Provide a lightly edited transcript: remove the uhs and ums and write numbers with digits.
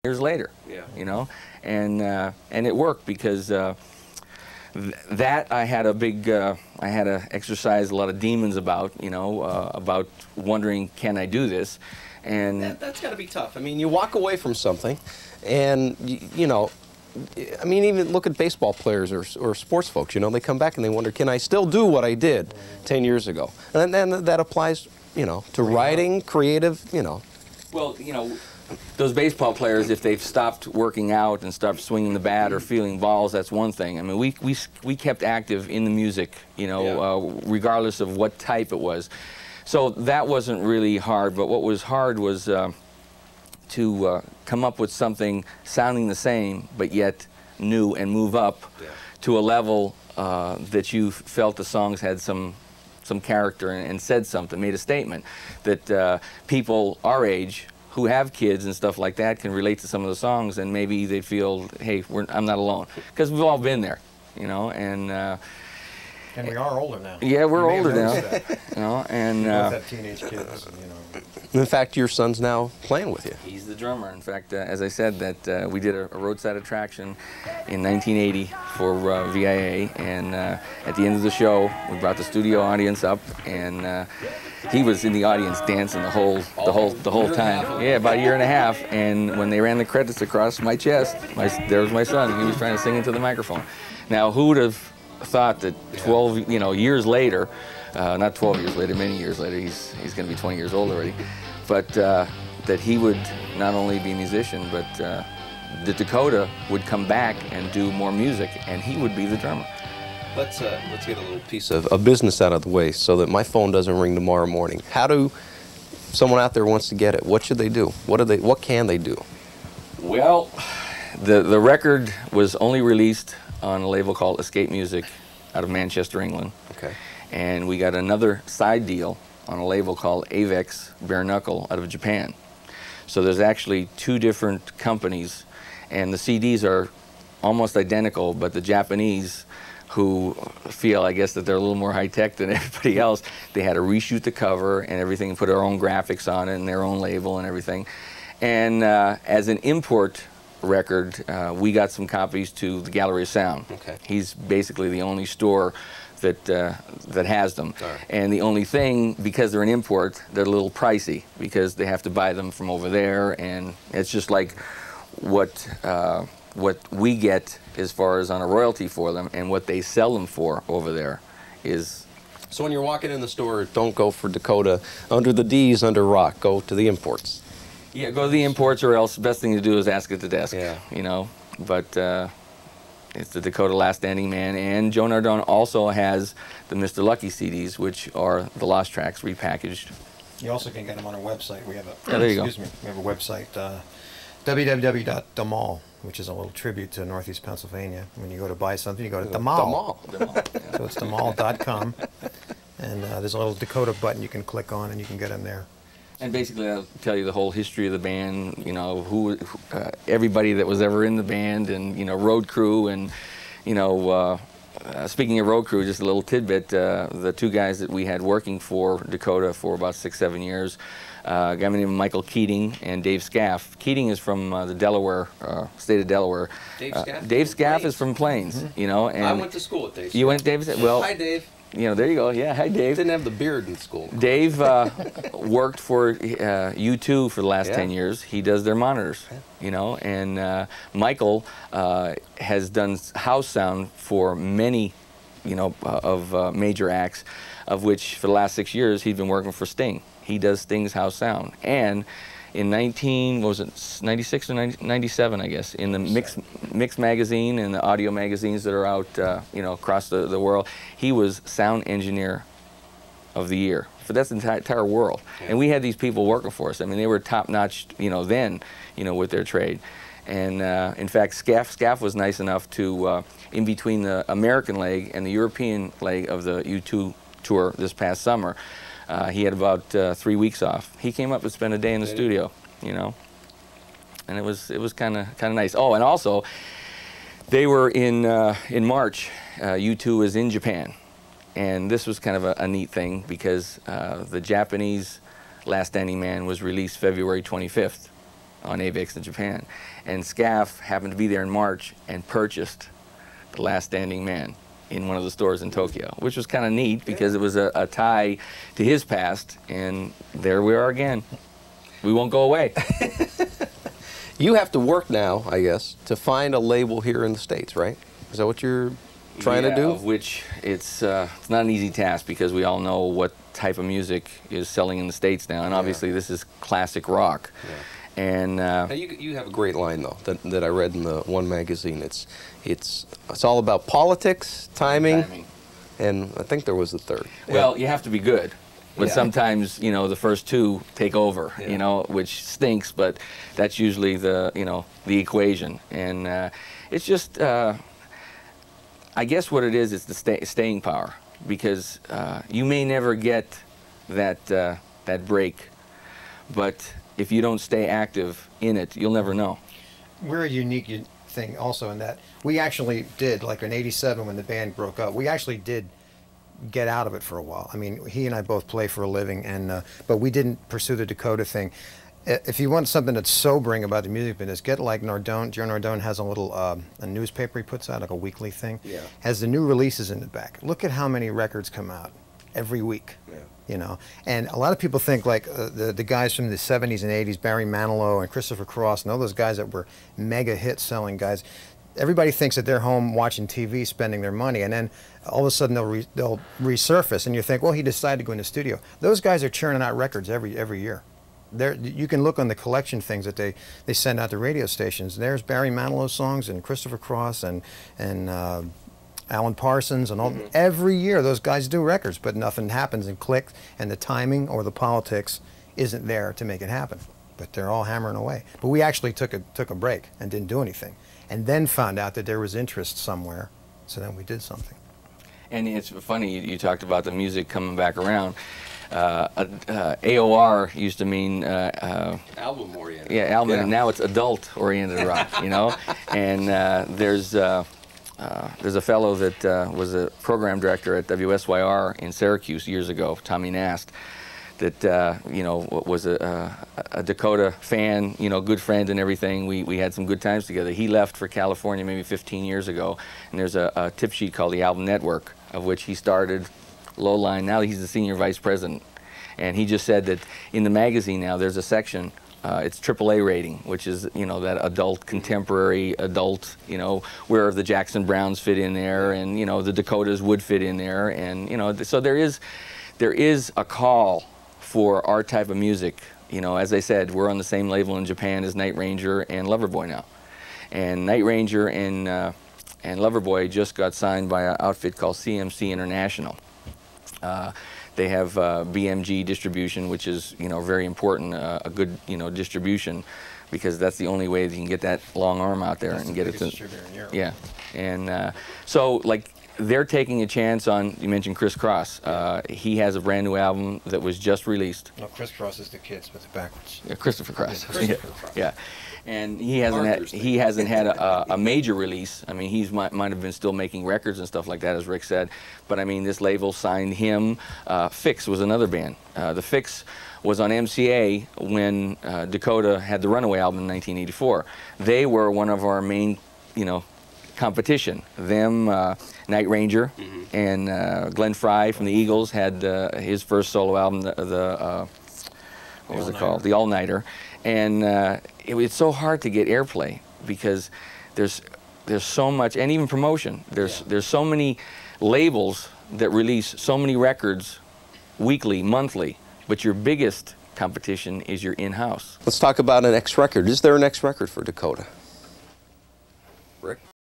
years later. Yeah. You know, and it worked because that I had a big, I had to exercise a lot of demons about, you know, about wondering, can I do this? And that's got to be tough. I mean, you walk away from something, and you know, I mean, even look at baseball players or sports folks. You know, they come back and they wonder, can I still do what I did 10 years ago? And then that applies, you know, to writing, creative, you know. Well, you know, those baseball players, if they've stopped working out and stopped swinging the bat or feeling balls, that's one thing. I mean, we kept active in the music, you know, regardless of what type it was. So that wasn't really hard, but what was hard was to come up with something sounding the same, but yet new, and move up to a level that you felt the songs had some character and said something, made a statement that people our age who have kids and stuff like that can relate to some of the songs, and maybe they feel, hey, I'm not alone, because we've all been there, you know, and we are older now. Yeah, we're older now, you know, and we both have teenage kids, and, you know. In fact, your son's now playing with you. He's the drummer. In fact, as I said, that we did a roadside attraction in 1980 for VIA, and at the end of the show, we brought the studio audience up, and he was in the audience dancing the whole time. Yeah, about a year and a half. And when they ran the credits across my chest, there was my son. He was trying to sing into the microphone. Now, who would have thought that 12, you know, years later, not 12 years later, many years later, he's going to be 20 years old already, but that he would not only be a musician, but the Dakota would come back and do more music, and he would be the drummer. Let's get a little piece of business out of the way so that my phone doesn't ring tomorrow morning. How do someone out there wants to get it? What should they do? What can they do? Well, the record was only released on a label called Escape Music out of Manchester, England. Okay. And we got another side deal on a label called Avex Bare Knuckle out of Japan. So there's actually two different companies, and the CDs are almost identical, but the Japanese, who feel, I guess, that they're a little more high-tech than everybody else, they had to reshoot the cover and everything and put their own graphics on it and their own label and everything. And as an import record, we got some copies to the Gallery of Sound. Okay. He's basically the only store that that has them. Right. And the only thing, because they're an import, they're a little pricey because they have to buy them from over there, and it's just like what we get as far as on a royalty for them, and what they sell them for over there is. So when you're walking in the store, don't go for Dakota under the D's under rock. Go to the imports. Yeah, go to the imports, or else the best thing to do is ask at the desk. Yeah. You know, but it's the Dakota Last Standing Man, and Joe Nardone also has the Mr. Lucky CDs, which are the Lost Tracks repackaged. You also can get them on our website. We have a there you go. excuse me. We have a website, www.themall, which is a little tribute to Northeast Pennsylvania. When you go to buy something, you go to the mall. The mall. Yeah. So it's themall.com, and there's a little Dakota button you can click on, and you can get them there. And basically, I'll tell you the whole history of the band, you know, everybody that was ever in the band, and, you know, road crew, and, you know, speaking of road crew, just a little tidbit, the two guys that we had working for Dakota for about 6-7 years, a guy named Michael Keating and Dave Scaff. Keating is from the Delaware, state of Delaware. Dave Scaff? Dave Scaff is from Plains, you know. And I went to school with Dave. You went to Dave's? Well, hi, Dave. You know, there you go. Yeah, hi, Dave. Didn't have the beard in school. Dave worked for U2 for the last 10 years. He does their monitors, you know, and Michael has done house sound for many, you know, of major acts, of which for the last 6 years he's been working for Sting. He does Sting's house sound. And in 96 or 97, I guess, in the Mix magazine and the audio magazines that are out, you know, across the world, he was sound engineer of the year. So that's the entire world. Yeah. And we had these people working for us. I mean, they were top-notch, you know, then, you know, with their trade. And in fact, Scaff was nice enough to, in between the American leg and the European leg of the U2 tour this past summer, he had about 3 weeks off. He came up and spent a day in the studio, you know, and it was kind of nice. Oh, and also, they were in March. U2 was in Japan, and this was kind of a neat thing because the Japanese Last Standing Man was released February 25th, on AVIX in Japan. And Scaff happened to be there in March and purchased The Last Standing Man in one of the stores in Tokyo, which was kind of neat because it was a tie to his past, and there we are again. We won't go away. You have to work now, I guess, to find a label here in the States, right? Is that what you're trying to do? Which it's not an easy task because we all know what type of music is selling in the States now, and obviously this is classic rock. Yeah. And now you have a great line though that I read in the one magazine. It's all about politics, timing, and I think there was a third. Well, you have to be good. But sometimes, you know, the first two take over, you know, which stinks, but that's usually the, you know, the equation. And it's just, I guess what it is the staying power, because you may never get that, that break, but if you don't stay active in it, you'll never know. We're a unique thing also in that we actually did, like in '87 when the band broke up, we actually did get out of it for a while. I mean, he and I both play for a living, and but we didn't pursue the Dakota thing. If you want something that's sobering about the music business, get like Nardone. Joe Nardone has a little a newspaper he puts out, like a weekly thing. Yeah. Has the new releases in the back. Look at how many records come out every week. Yeah. You know, and a lot of people think like the guys from the '70s and '80s, Barry Manilow and Christopher Cross, and all those guys that were mega hit selling guys. Everybody thinks that they're home watching TV, spending their money, and then all of a sudden they'll resurface, and you think, well, he decided to go in the studio. Those guys are churning out records every year. You can look on the collection things that they send out to radio stations. There's Barry Manilow songs and Christopher Cross and Alan Parsons and all. Every year those guys do records, but nothing happens and clicks, and the timing or the politics isn't there to make it happen. But they're all hammering away. But we actually took a break and didn't do anything, and then found out that there was interest somewhere, so then we did something. And it's funny, you talked about the music coming back around. AOR used to mean album-oriented. Yeah, album, and now it's adult-oriented rock, you know? And there's a fellow that was a program director at WSYR in Syracuse years ago, Tommy Nast, that you know, was a Dakota fan, you know, good friend and everything. We had some good times together. He left for California maybe 15 years ago, and there's a tip sheet called the Album Network, of which he started low line. Now he's the senior vice president, and he just said that in the magazine now there's a section. It's AAA rating, which is, you know, that adult, contemporary adult, you know, where the Jackson Browns fit in there, and, you know, the Dakotas would fit in there, and, you know, so there is a call for our type of music. You know, as I said, we're on the same label in Japan as Night Ranger and Loverboy now. And Night Ranger and Loverboy just got signed by an outfit called CMC International. They have BMG distribution, which is, you know, very important, a good, you know, distribution, because that's the only way that you can get that long arm out there and get it to. Yeah, and so like, they're taking a chance on, you mentioned Chris Cross. He has a brand new album that was just released. No, Chris Cross is the kids, but it's backwards. Yeah, Christopher Cross. Christopher Cross. Yeah. And he hasn't had a major release. I mean, he might have been still making records and stuff like that, as Rick said. But I mean, this label signed him. Fix was another band. The Fix was on MCA when Dakota had the Runaway album in 1984. They were one of our main, you know, competition. Them, Night Ranger, and Glenn Frey from the Eagles had his first solo album, what was it called? The All Nighter. And it's so hard to get airplay because there's so much, and even promotion. There's so many labels that release so many records weekly, monthly, but your biggest competition is your in-house. Let's talk about an next record. Is there a next record for Dakota?